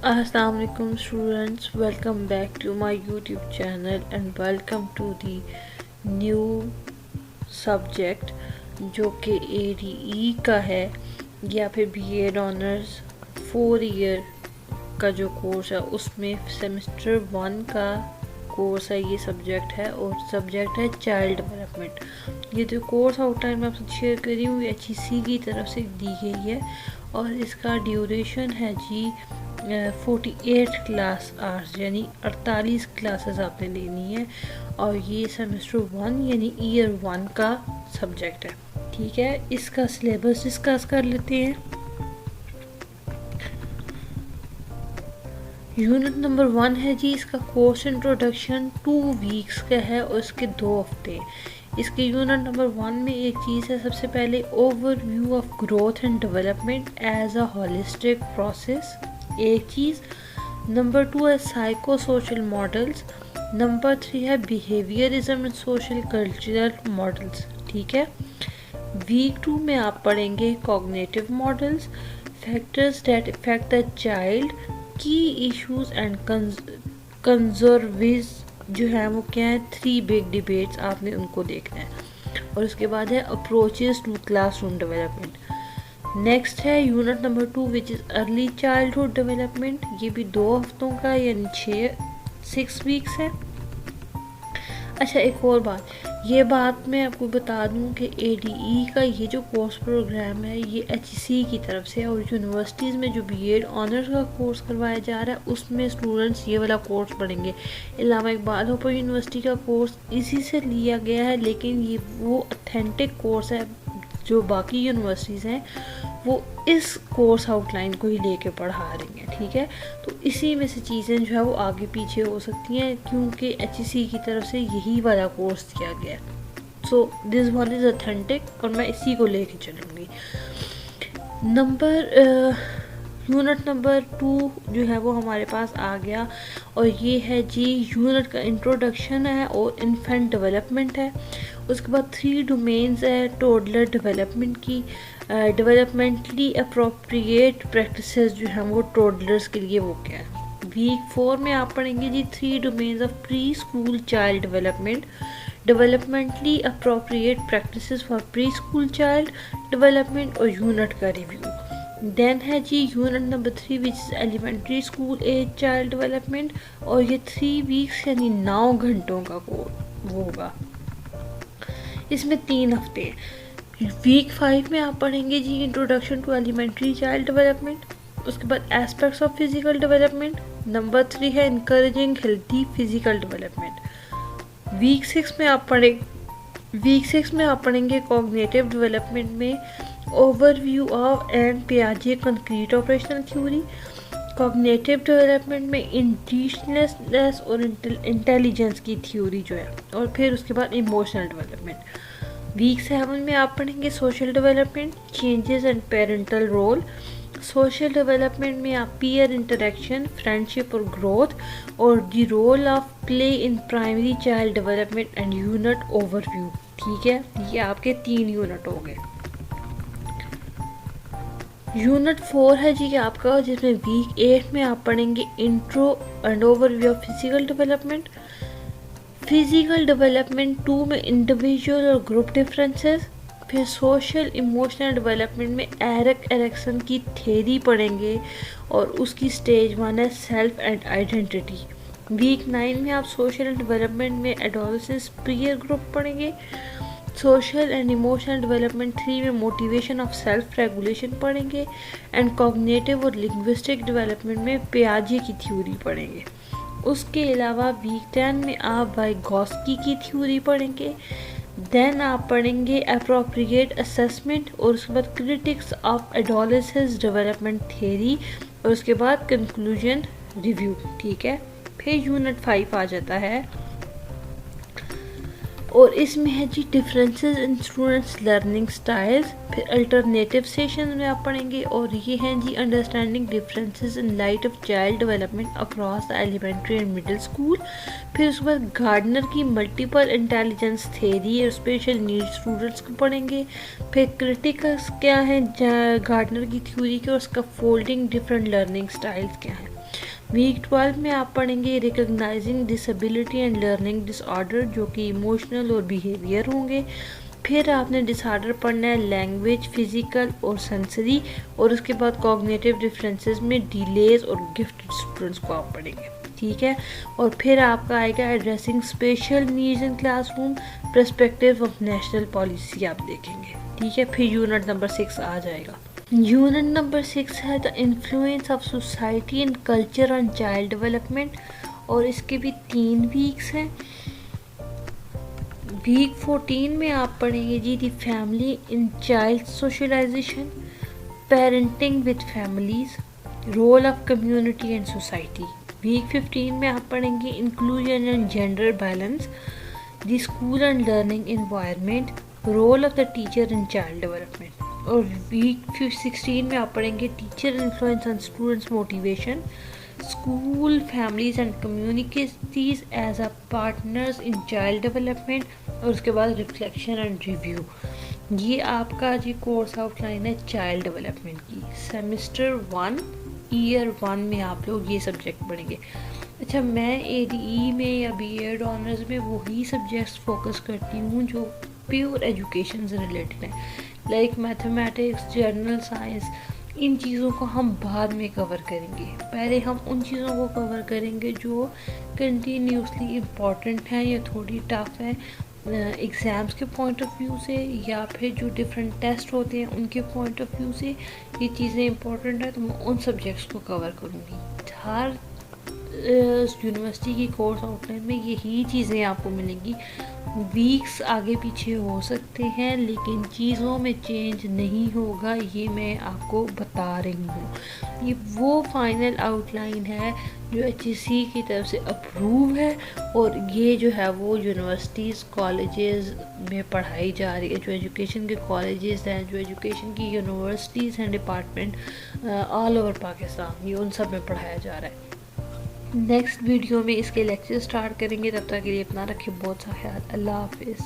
Assalamu alaikum students, welcome back to my YouTube channel and welcome to the new subject जो कि ADE का है या फिर BEd ऑनर्स 4 ईयर का जो कोर्स है उसमें सेमेस्टर 1 का कोर्स है। ये सब्जेक्ट है और सब्जेक्ट है चाइल्ड डेवलपमेंट। ये जो कोर्स आउटलाइन मैं आपसे शेयर कर रही हूँ ये HEC की तरफ से दी गई है और इसका ड्यूरेशन है जी 48 क्लास आवर्स यानी 48 क्लासेस आपने लेनी है और ये सेमेस्टर 1 यानी ईयर 1 का सब्जेक्ट है। ठीक है, इसका सिलेबस डिस्कस कर लेते हैं। यूनिट नंबर 1 है जी, इसका कोर्स इंट्रोडक्शन 2 वीक्स का है और इसके 2 हफ्ते। इसके यूनिट नंबर 1 में एक चीज़ है, सबसे पहले overview of growth and development as a holistic process, एक चीज़। नंबर 2 है साइको सोशल मॉडल्स। नंबर 3 है behaviourism and social cultural models. ठीक है, वीक 2 में आप पढ़ेंगे cognitive models, factors that effect the child, की इश्यूज एंड कंजर्विज जो है वो क्या है, 3 बिग डिबेट्स आपने उनको देखना है। और उसके बाद है approaches to classroom development. Next है unit number 2 which is early childhood development. ये भी 2 हफ्तों का यानी 6 वीक्स है। अच्छा, एक और बात, ये बात मैं आपको बता दूं कि ADE का ये जो कोर्स प्रोग्राम है ये HEC की तरफ से है और यूनिवर्सिटीज़ में जो BEd ऑनर्स का कोर्स करवाया जा रहा है उसमें स्टूडेंट्स ये वाला कोर्स पढ़ेंगे। इलामा इकबाल ओपन यूनिवर्सिटी का कोर्स इसी से लिया गया है, लेकिन ये वो ऑथेंटिक कोर्स है। जो बाकी यूनिवर्सिटीज़ हैं वो इस कोर्स आउटलाइन को ही लेके पढ़ा रही हैं। ठीक है, तो इसी में से चीज़ें जो है वो आगे पीछे हो सकती हैं क्योंकि HEC की तरफ से यही वाला कोर्स दिया गया है। So this one is authentic और मैं इसी को लेके चलूँगी। यूनिट नंबर 2 जो है वो हमारे पास आ गया और ये है जी यूनिट का इंट्रोडक्शन है और इन्फेंट डेवलपमेंट है। उसके बाद 3 डोमेन्स है टोडलर डेवलपमेंट की, डेवलपमेंटली अप्रोप्रिएट प्रैक्टिसेस जो हैं वो टोडलर्स के लिए वो क्या है। वीक 4 में आप पढ़ेंगे जी 3 domains of preschool child development, developmentally appropriate practices for preschool child development और यूनिट का रिव्यू। देन है जी unit number 3 which is elementary school age child development और ये 3 वीक्स यानी 9 घंटों का कोर्स होगा। इसमें 3 हफ्ते हैं। वीक 5 में आप पढ़ेंगे जी introduction to elementary child development, उसके बाद aspects of physical development. Number 3 है encouraging healthy physical development. Week 6 में आप पढ़ेंगे कॉग्निटिव डेवलपमेंट में ओवरव्यू ऑफ एंड पियाजे concrete operational theory. Cognitive development में इंटेंशनलेस और इंटेलिजेंस की थ्योरी जो है, और फिर उसके बाद इमोशनल डेवलपमेंट। वीक 7 में आप पढ़ेंगे social development, changes and parental role. Social development में आप पीयर इंटरेक्शन, फ्रेंडशिप और ग्रोथ और the role of play in primary child development and unit overview. ठीक है, ये आपके 3 यूनिट हो गए। यूनिट 4 है जी आपका, जिसमें वीक 8 में आप पढ़ेंगे intro and overview of physical development. Physical development 2 में इंडिविजुअल और ग्रुप डिफरेंसेस। फिर सोशल इमोशनल डेवलपमेंट में एरिक्सन की थ्योरी पढ़ेंगे और उसकी स्टेज 1 है सेल्फ एंड आइडेंटिटी। वीक 9 में आप सोशल डेवलपमेंट में एडोलेसेंस पीयर ग्रुप पढ़ेंगे। सोशल एंड इमोशनल डेवलपमेंट 3 में मोटिवेशन ऑफ सेल्फ रेगुलेशन पढ़ेंगे एंड कॉग्निटिव और लिंग्विस्टिक डेवलपमेंट में पियाजे की थ्योरी पढ़ेंगे। उसके अलावा वीक 10 में आप वाइगोस्की की थ्योरी पढ़ेंगे। देन आप पढ़ेंगे अप्रोप्रिएट असेसमेंट और उसके बाद critics of adolescence development theory और उसके बाद कंक्लूजन रिव्यू। ठीक है, फिर यूनिट 5 आ जाता है और इसमें है जी differences in students learning styles. फिर अल्टरनेटिव सेशन में आप पढ़ेंगे और ये हैं जी understanding differences in light of child development across the elementary and middle school. फिर उसके बाद गार्डनर की मल्टीपल इंटेलिजेंस थ्योरी और स्पेशल नीड स्टूडेंट्स को पढ़ेंगे। फिर क्रिटिकल्स क्या है गार्डनर की थ्योरी के और उसका फोल्डिंग डिफरेंट लर्निंग स्टाइल्स क्या है। वीक 12 में आप पढ़ेंगे recognising disability and learning disorder, जो कि इमोशनल और बिहेवियर होंगे। फिर आपने डिसऑर्डर पढ़ना है लैंग्वेज, फिजिकल और सेंसरी, और उसके बाद कॉग्निटिव डिफरेंसेस में डिलेज और गिफ्टेड स्टूडेंट्स को आप पढ़ेंगे, ठीक है। और फिर आपका आएगा addressing special needs in classroom, perspective of national policy आप देखेंगे, ठीक है। फिर यूनिट नंबर 6 आ जाएगा। यूनिट नंबर 6 है the influence of society and culture on child development, और इसके भी 3 वीक्स हैं। वीक 14 में आप पढ़ेंगे जी the family in child socialisation, parenting with families, role of community and society. Week 15 में आप पढ़ेंगे inclusion and gender balance, the school and learning environment, role of the teacher in child development. और week 16 में आप पढ़ेंगे teacher influence on students motivation, school families and communities as a partners in child development, और उसके बाद reflection and review. ये आपका जी कोर्स आउटलाइन है चाइल्ड डेवलपमेंट की। सेमेस्टर 1 ईयर 1 में आप लोग ये सब्जेक्ट पढ़ेंगे। अच्छा, मैं ADE में या BEd ऑनर्स में वही सब्जेक्ट्स फोकस करती हूँ जो प्योर एजुकेशन से रिलेटेड हैं, लाइक मैथमेटिक्स, जनरल साइंस। इन चीज़ों को हम बाद में कवर करेंगे, पहले हम उन चीज़ों को कवर करेंगे जो कंटिन्यूसली इम्पॉर्टेंट हैं या थोड़ी टफ है एग्ज़ाम्स के पॉइंट ऑफ व्यू से, या फिर जो डिफरेंट टेस्ट होते हैं उनके पॉइंट ऑफ व्यू से ये चीज़ें इंपॉर्टेंट है, तो मैं उन सब्जेक्ट्स को कवर करूँगी। हर यूनिवर्सिटी की कोर्स आउटलाइन में यही चीज़ें आपको मिलेंगी। वीक्स आगे पीछे हो सकते हैं लेकिन चीज़ों में चेंज नहीं होगा, ये मैं आपको बता रही हूँ। ये वो फाइनल आउटलाइन है जो HEC की तरफ से अप्रूव है, और ये जो है वो यूनिवर्सिटीज़ कॉलेजेस में पढ़ाई जा रही है। जो एजुकेशन के कॉलेजेस हैं, जो एजुकेशन की यूनिवर्सिटीज़ हैं, डिपार्टमेंट ऑल ओवर पाकिस्तान, ये उन सब में पढ़ाया जा रहा है। नेक्स्ट वीडियो में इसके लेक्चर स्टार्ट करेंगे, तब तक के लिए अपना रखिए बहुत सा ख्याल। अल्लाह हाफिज़।